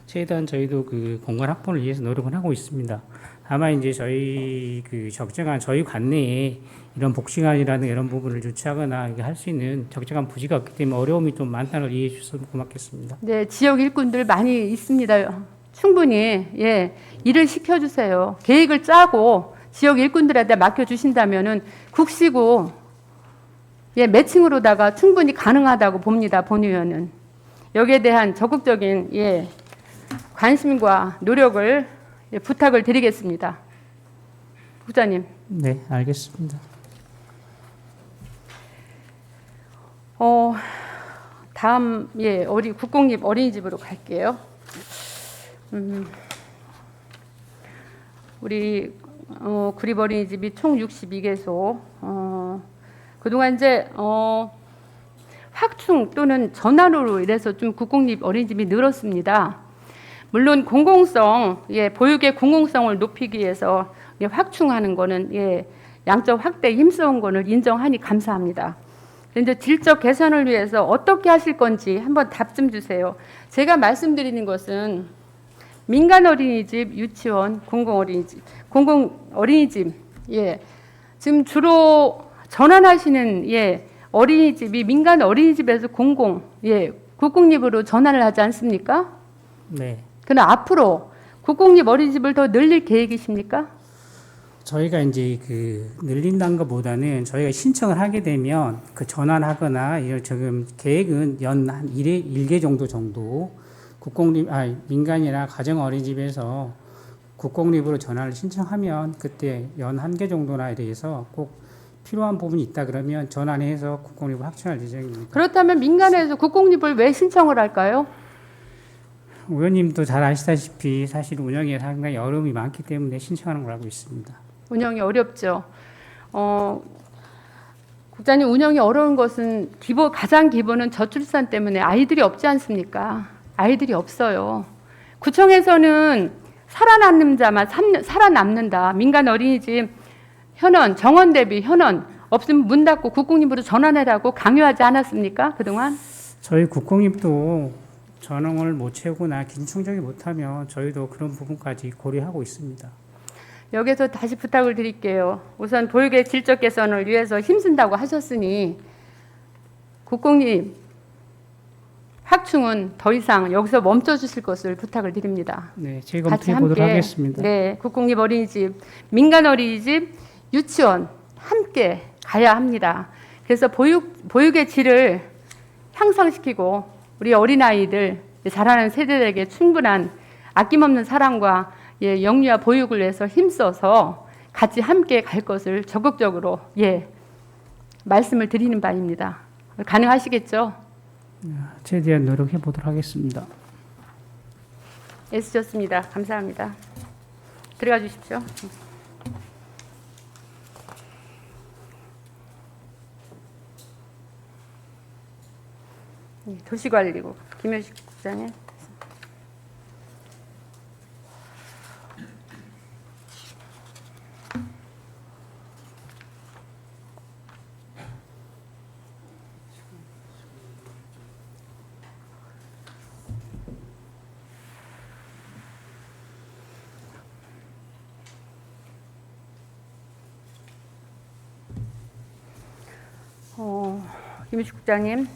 최대한 저희도 그 공간 확보를 위해서 노력을 하고 있습니다. 다만 이제 저희 그 적정한 저희 관내에 이런 복지관이라는 이런 부분을 유치하거나 이게 할 수 있는 적정한 부지가 없기 때문에 어려움이 좀 많다는 걸 이해해 주셔서 고맙겠습니다. 네, 지역 일꾼들 많이 있습니다. 충분히 일을 시켜주세요. 계획을 짜고 지역 일꾼들한테 맡겨주신다면은 국시고 매칭으로다가 충분히 가능하다고 봅니다. 본 의원은 여기에 대한 적극적인 관심과 노력을 부탁을 드리겠습니다. 국장님. 네, 알겠습니다. 다음 국공립 어린이집으로 갈게요. 우리 구립 어린이집이 총 62개소. 그동안 이제 확충 또는 전환으로 이래서 좀 국공립 어린이집이 늘었습니다. 물론 공공성, 보육의 공공성을 높이기 위해서 확충하는 거는 양적 확대에 힘써온 거는 인정하니 감사합니다. 그런데 질적 개선을 위해서 어떻게 하실 건지 한번 답 좀 주세요. 제가 말씀드리는 것은 민간 어린이집, 유치원, 공공 어린이집, 지금 주로 전환하시는 어린이집이 민간 어린이집에서 국공립으로 전환을 하지 않습니까? 네. 그럼 앞으로 국공립 어린이집을 더 늘릴 계획이십니까? 저희가 이제 그 늘린다는 것보다는 저희가 신청을 하게 되면 그 전환하거나 이런 지금 계획은 연 한 1개 정도 민간이나 가정 어린이집에서 국공립으로 전환을 신청하면 그때 연 1개 정도나 이래서 꼭 필요한 부분이 있다 그러면 전환해서 국공립을 확충할 예정입니다. 그렇다면 민간에서 국공립을 왜 신청을 할까요? 의원님도 잘 아시다시피 사실 운영에 상당히 어려움이 많기 때문에 신청하는 걸 알고 있습니다. 운영이 어렵죠. 국장님, 운영이 어려운 것은 가장 기본은 저출산 때문에 아이들이 없지 않습니까? 아이들이 없어요. 구청에서는 살아남는 자만 살아남는다. 민간 어린이집 현원, 정원 대비 현원 없으면 문 닫고 국공립으로 전환해라고 강요하지 않았습니까? 그동안? 저희 국공립도 전형을 못 채우거나 긴충적이 못하면 저희도 그런 부분까지 고려하고 있습니다. 여기서 다시 부탁을 드릴게요. 우선 보육의 질적 개선을 위해서 힘쓴다고 하셨으니 국공립 확충은 더 이상 여기서 멈춰 주실 것을 부탁을 드립니다. 네, 같이 재검토해 보도록 하겠습니다. 네, 국공립 어린이집, 민간 어린이집, 유치원 함께 가야 합니다. 그래서 보육의 질을 향상시키고 우리 어린아이들, 자라는 세대들에게 충분한 아낌없는 사랑과 영유아 보육을 위해서 힘써서 같이 함께 갈 것을 적극적으로 말씀을 드리는 바입니다. 가능하시겠죠? 최대한 노력해 보도록 하겠습니다. 애쓰셨습니다. 감사합니다. 들어가 주십시오. 도시관리국 김효식 국장님. 김유식 국장님,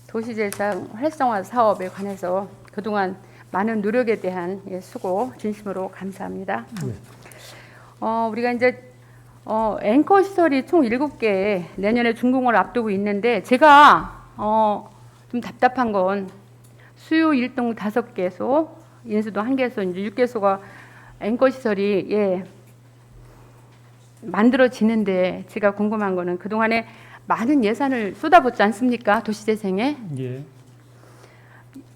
도시재생 활성화 사업에 관해서 그동안 많은 노력에 대한 수고 진심으로 감사합니다. 우리가 이제 앵커 시설이 총 7개 내년에 준공을 앞두고 있는데 제가 좀 답답한 건 수요 1동 5개소, 인수동 1개소, 이제 6개소가 앵커 시설이 만들어지는데 제가 궁금한 거는 그동안에 많은 예산을 쏟아붓지 않습니까? 도시재생에. 예.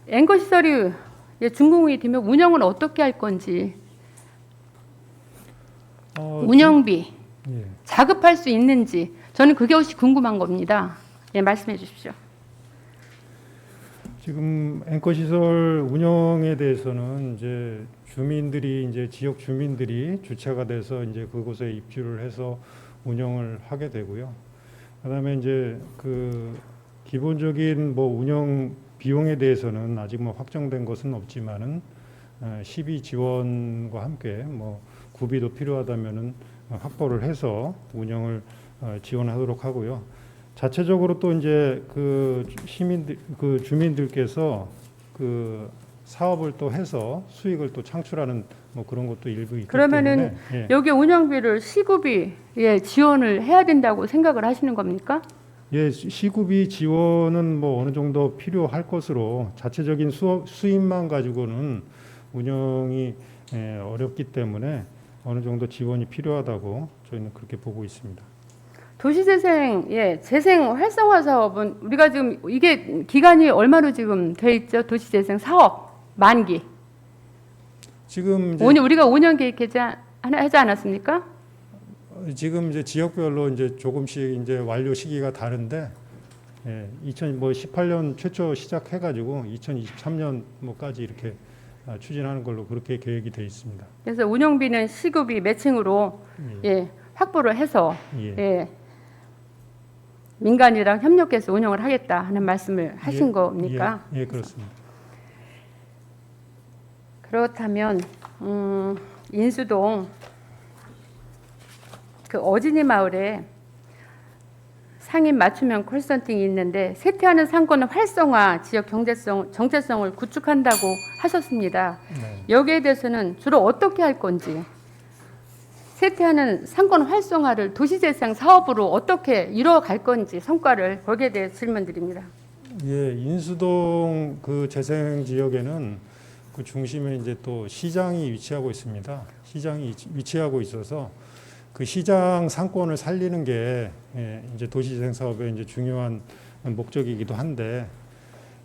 앵커 시설이 준공이 되면 운영은 어떻게 할 건지, 운영비 예. 자급할 수 있는지 저는 그게 혹시 궁금한 겁니다. 말씀해 주십시오. 지금 앵커 시설 운영에 대해서는 이제 주민들이 이제 지역 주민들이 주체가 돼서 이제 그곳에 입주를 해서 운영을 하게 되고요. 그다음에 이제 그 기본적인 뭐 운영 비용에 대해서는 아직 뭐 확정된 것은 없지만은 시비 지원과 함께 뭐 구비도 필요하다면은 확보를 해서 운영을 지원하도록 하고요. 자체적으로 또 이제 그 시민들 그 주민들께서 그 사업을 또 해서 수익을 또 창출하는 뭐 그런 것도 일부 있기 그러면은 때문에 여기 운영비를 시급이 지원을 해야 된다고 생각을 하시는 겁니까? 시구비 지원은 뭐 어느 정도 필요할 것으로 자체적인 수입만 가지고는 운영이 어렵기 때문에 어느 정도 지원이 필요하다고 저희는 그렇게 보고 있습니다. 도시재생, 재생 활성화 사업은 우리가 지금 이게 기간이 얼마로 지금 돼 있죠? 도시재생 사업 만기. 지금 이제 우리가 5년 계획하지 않았습니까? 지금 이제 지역별로 이제 조금씩 이제 완료 시기가 다른데 2018년 최초 시작해가지고 2023년 뭐까지 이렇게 추진하는 걸로 그렇게 계획이 돼 있습니다. 그래서 운영비는 시급이 매칭으로 확보를 해서 민간이랑 협력해서 운영을 하겠다 하는 말씀을 하신 겁니까? 예, 그렇습니다. 그렇다면 인수동 그 어진이 마을에 상인 맞춤형 콜센팅이 있는데 세태하는 상권의 활성화, 지역 정체성을 구축한다고 하셨습니다. 네. 여기에 대해서는 주로 어떻게 할 건지, 세태하는 상권 활성화를 도시재생 사업으로 어떻게 이뤄갈 건지 성과를 거기에 대해 질문드립니다. 인수동 그 재생 지역에는 그 중심에 이제 또 시장이 위치하고 있습니다. 시장이 위치하고 있어서 그 시장 상권을 살리는 게 이제 도시재생 사업의 이제 중요한 목적이기도 한데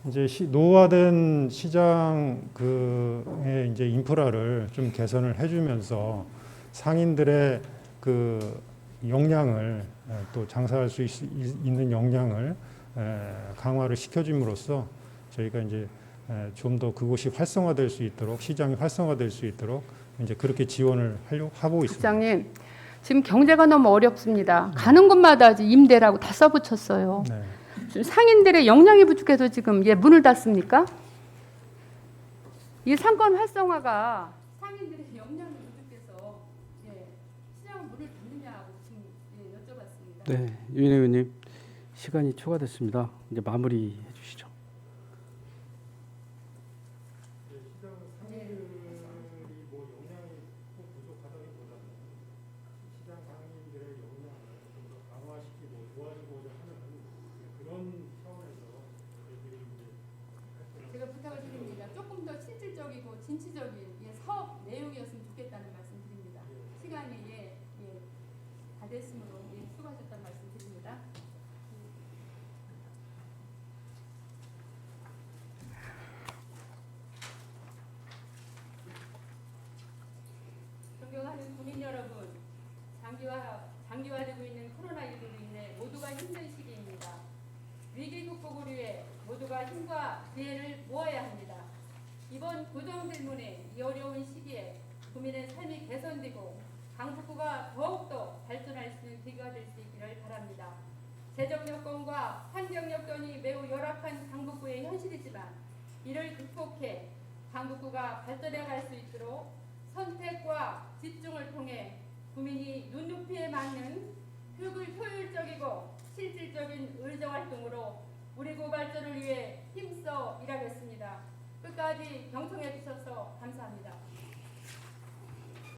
이제 노후화된 시장 그의 이제 인프라를 좀 개선을 해주면서 상인들의 그 역량을 또 장사할 수 있는 역량을 강화를 시켜줌으로써 저희가 이제 좀 더 그곳이 활성화될 수 있도록 시장이 활성화될 수 있도록 이제 그렇게 지원을 하고 있습니다. 국장님, 지금 경제가 너무 어렵습니다. 가는 곳마다 이제 임대라고 다 써붙였어요. 네. 지금 상인들의 역량이 부족해서 지금 문을 닫습니까? 이 상권 활성화가 상인들의 역량이 부족해서 시장 문을 닫느냐고 지금 여쭤봤습니다. 네, 유인혜 의원님 시간이 초과됐습니다. 이제 마무리해 주시죠. 제가 부탁을 드립니다. 조금 더 실질적이고 진취적인 사업 내용이었으면 좋겠다는 말씀 드립니다. 시간이 다 됐으므로 수고하셨다는 말씀 드립니다. 존경하는 국민 여러분, 장기화되고 있는 코로나19로 인해 모두가 힘든 시기입니다. 위기 극복을 위해 모두가 힘과 지혜를 모아야 합니다. 이번 고정질문에 이 어려운 시기에 국민의 삶이 개선되고 강북구가 더욱더 발전할 수 있는 계기가 될 수 있기를 바랍니다. 재정 여건과 환경 여건이 매우 열악한 강북구의 현실이지만 이를 극복해 강북구가 발전해 갈 수 있도록 선택과 집중을 통해 국민이 눈높이에 맞는 효율적이고 실질적인 의정활동으로 우리 구 발전을 위해 힘써 일하겠습니다. 끝까지 경청해 주셔서 감사합니다.